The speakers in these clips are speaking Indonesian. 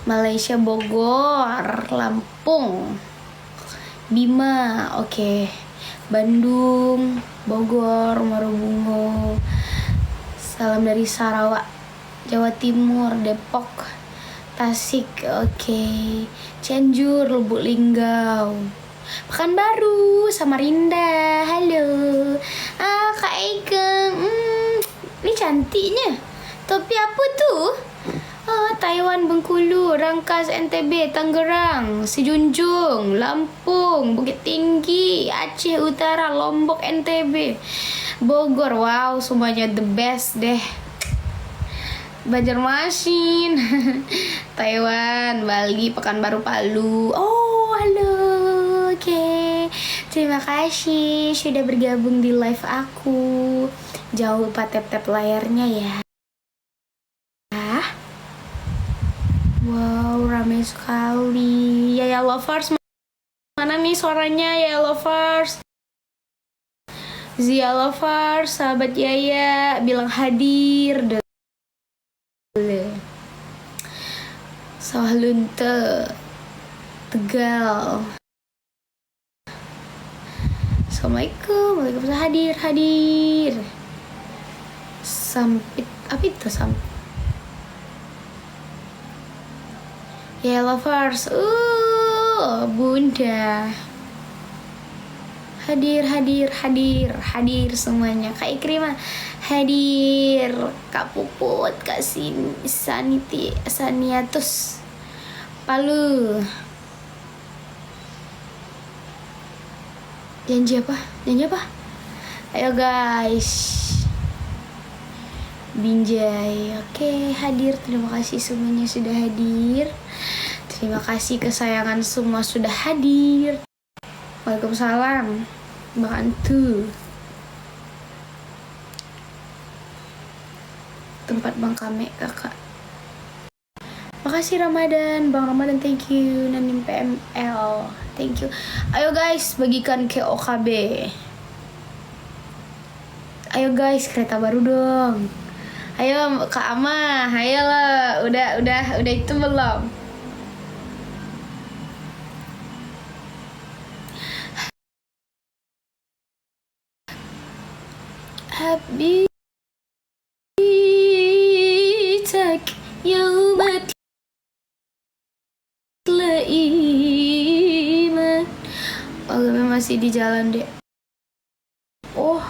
Malaysia Bogor, Lampung, Bima, oke. Bandung, Bogor, Marubungo. Salam dari Sarawak, Jawa Timur, Depok, Tasik, oke. Cianjur, Lubuk Linggau, Pekanbaru, Samarinda, halo. Kak Ega, ini cantiknya. Topi apa tuh? Taiwan, Bengkulu, Rangkas, NTB, Tangerang, Sejunjung, Lampung, Bukit Tinggi, Aceh Utara, Lombok, NTB, Bogor. Wow, semuanya the best deh. Banjarmasin, Taiwan, Bali, Pekanbaru, Palu. Oh, halo. Oke. Terima kasih sudah bergabung di live aku. Jangan lupa tap-tap layarnya ya. Wow, ramai sekali. Yaya Lovers, mana nih suaranya Yaya Lovers? Zia Lovers, sahabat Yaya, bilang hadir. Sawah Lunte, Tegal. Assalamualaikum, waalaikumsalam, hadir. Sampit, apa itu sampit? Ya lovers, bunda. Hadir semuanya. Kak Ikrimah hadir, Kak Puput, Kak Saniatus, Palu. Janji apa? Ayo guys. Binjai, oke, hadir. Terima kasih semuanya sudah hadir. Terima kasih kesayangan semua sudah hadir. Waalaikumsalam, Bang Antu. Tempat Bang Kame, kakak. Makasih Ramadan, Bang Ramadan, thank you. Nanim PML, thank you. Ayo guys, bagikan ke OKB. Ayo guys, kereta baru dong. Ayo Kak Ama, ayolah. Udah itu belum? Habitak yaumat laiman. Masih di jalan deh. Oh,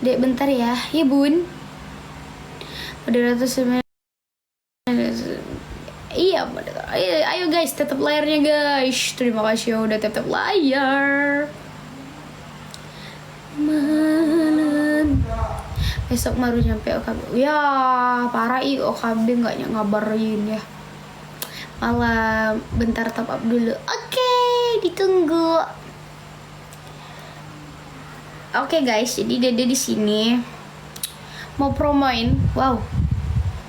Dek bentar ya. Ya bun, moderator. Iya, ayo guys, tetap layarnya guys. Terima kasih udah tetap layar. Malam besok baru nyampe OKB. Ya parah OKB nggak ngabarin ya. Malam, bentar top up dulu. Oke, ditunggu. Oke guys, jadi Dede di sini mau promoin. Wow,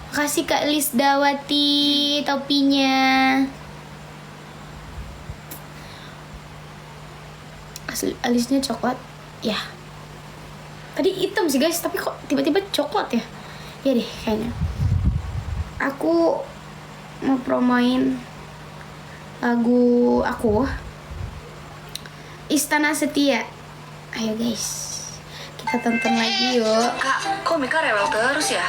makasih Kak Lisdawati topinya. Alisnya coklat ya. Tadi hitam sih guys, tapi kok tiba-tiba coklat ya? Ya deh kayaknya. Aku mau promoin lagu aku, Istana Setia. Ayo guys, kita tonton lagi yuk. Kak, kok Mika rewel terus ya?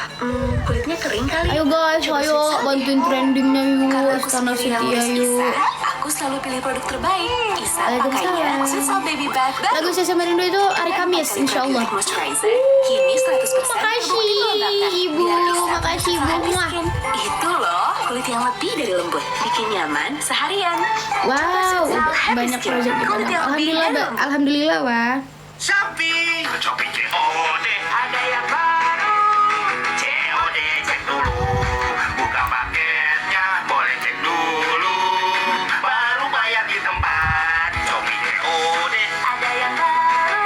Kulitnya kering kali. Ayo guys, ayo bantuin trendingnya yuk. Istana Karena aku Setia yuk. aku selalu pilih produk terbaik. Isa Waalaikumsalam. pakainya Sweet Baby Bath baru. Lagu Sesa Merindu itu hari Kamis, insya Allah. Moisturizer, kini 100% Makasih ibu, makasih ibu. Muah. Itu loh, kulit yang lebih dari lembut, bikin nyaman seharian. Wow, banyak proyek di mana. Alhamdulillah wah. Shopee COD ada yang baru. COD cek dulu, buka paketnya boleh cek dulu, baru bayar di tempat. Shopee COD ada yang baru.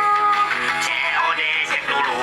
COD cek dulu.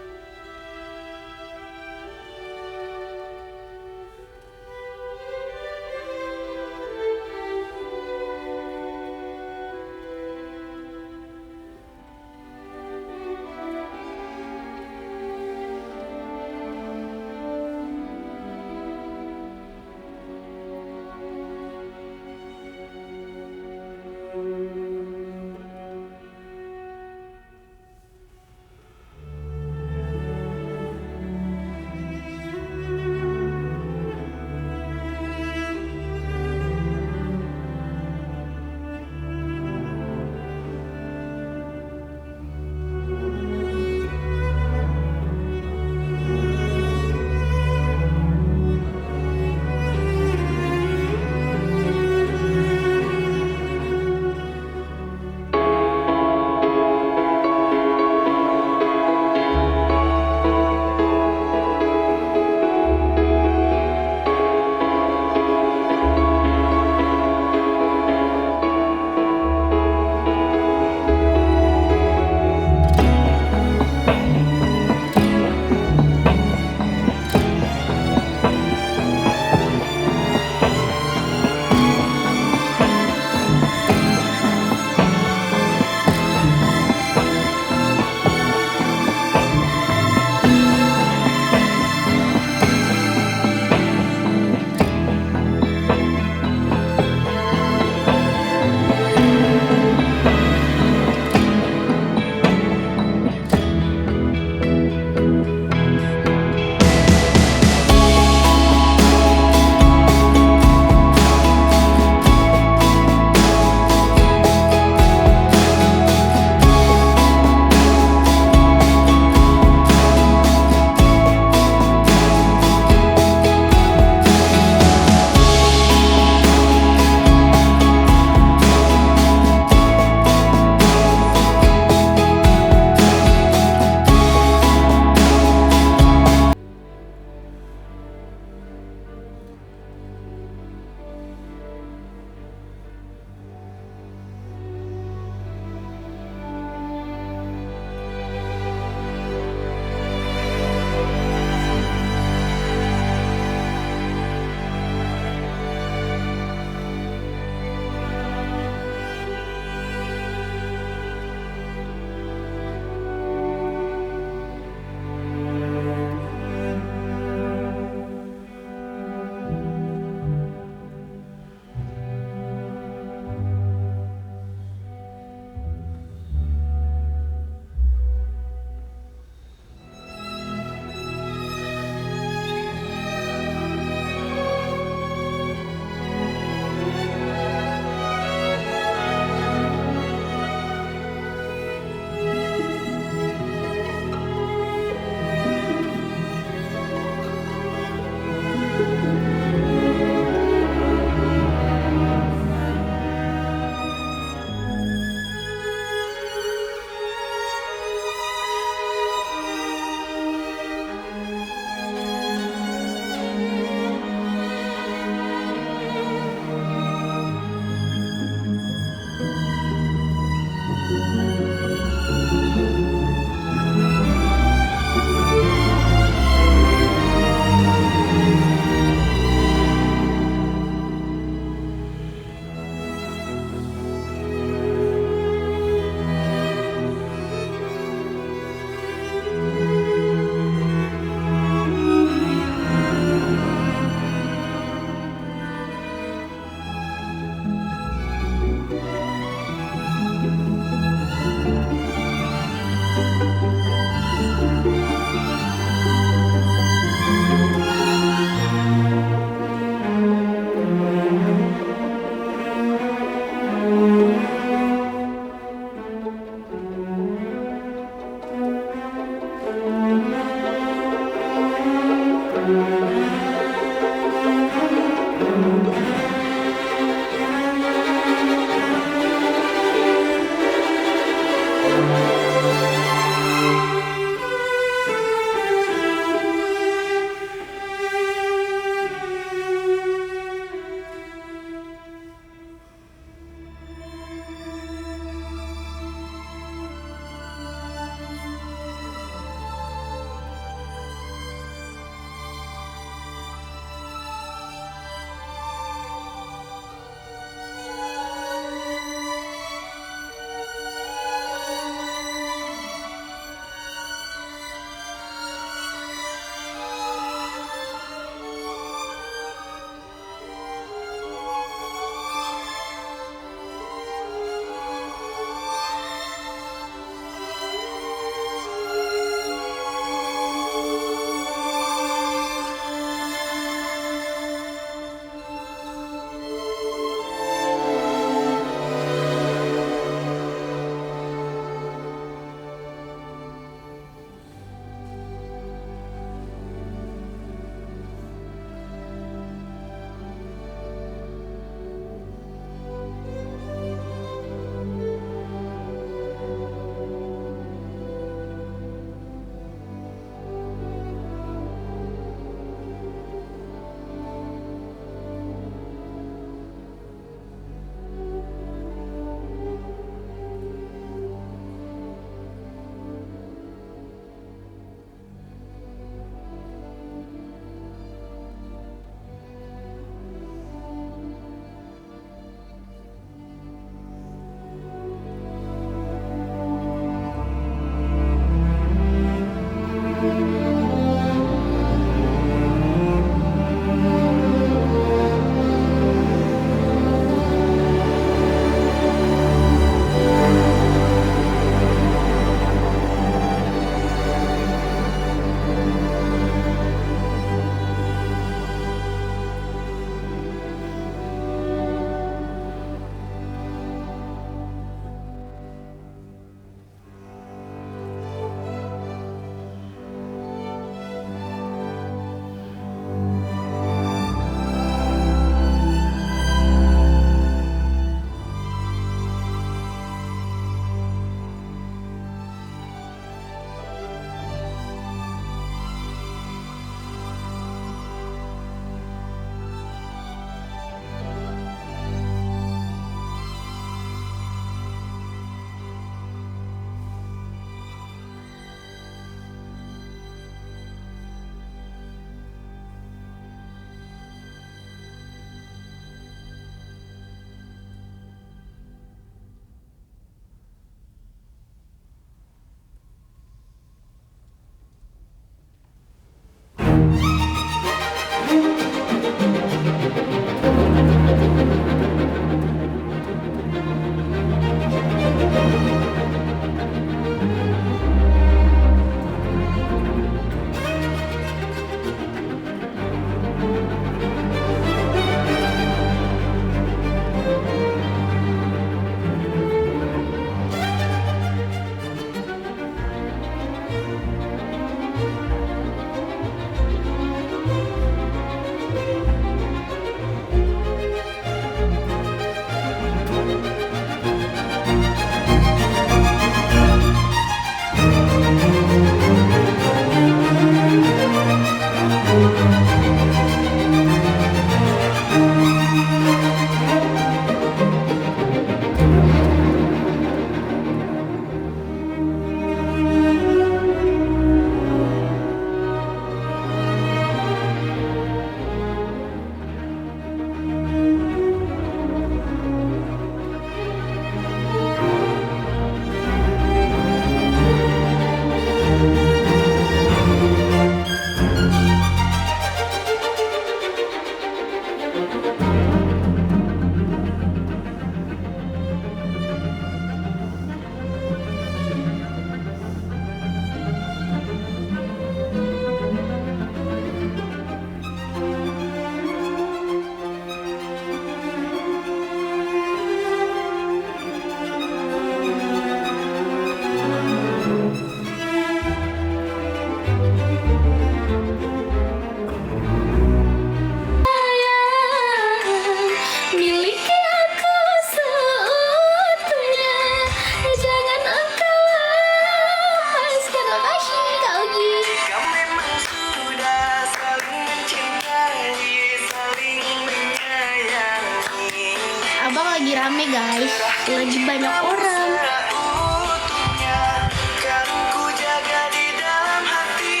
lagi rame guys, lagi banyak orang. Utuhnya kan ku jaga di dalam hati.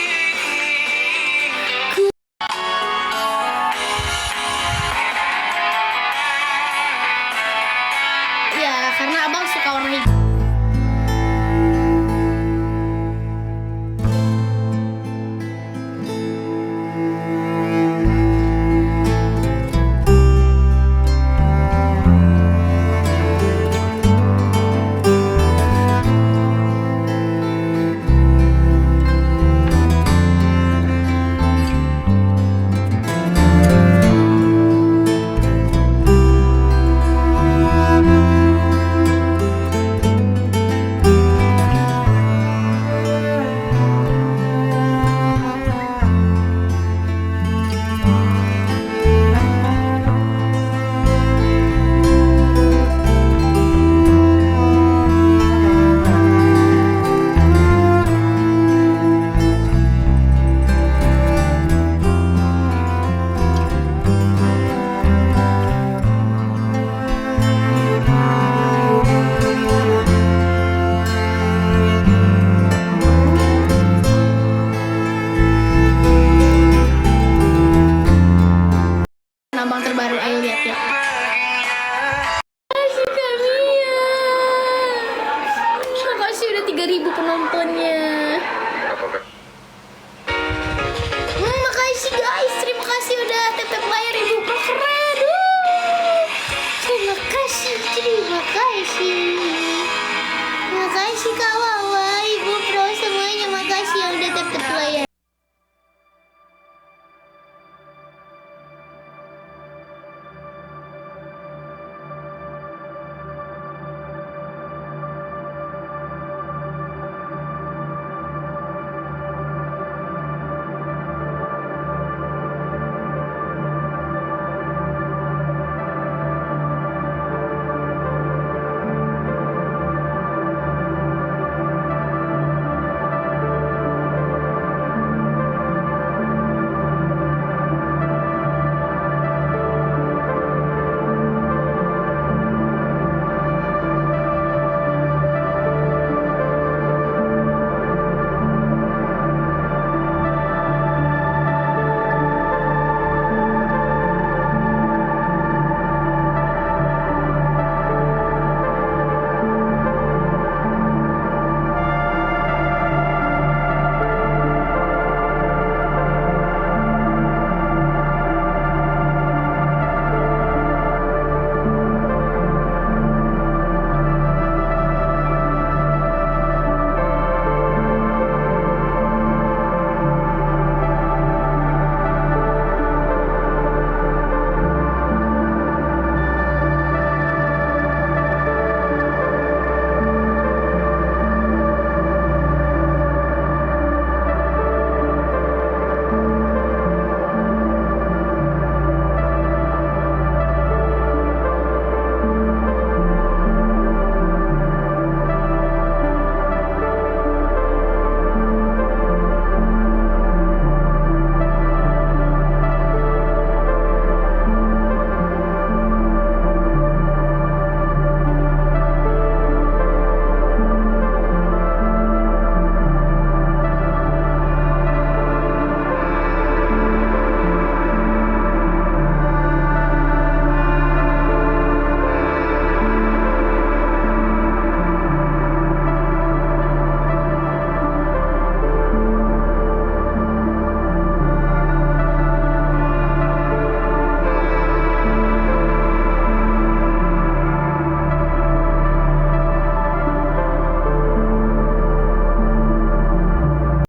Ya karena abang suka warna hijau. Abang terbaru, ayo lihat ya. Makasih Kamia. Makasih udah 3.000 penontonnya. Makasih guys, terima kasih udah tap-tap layar ya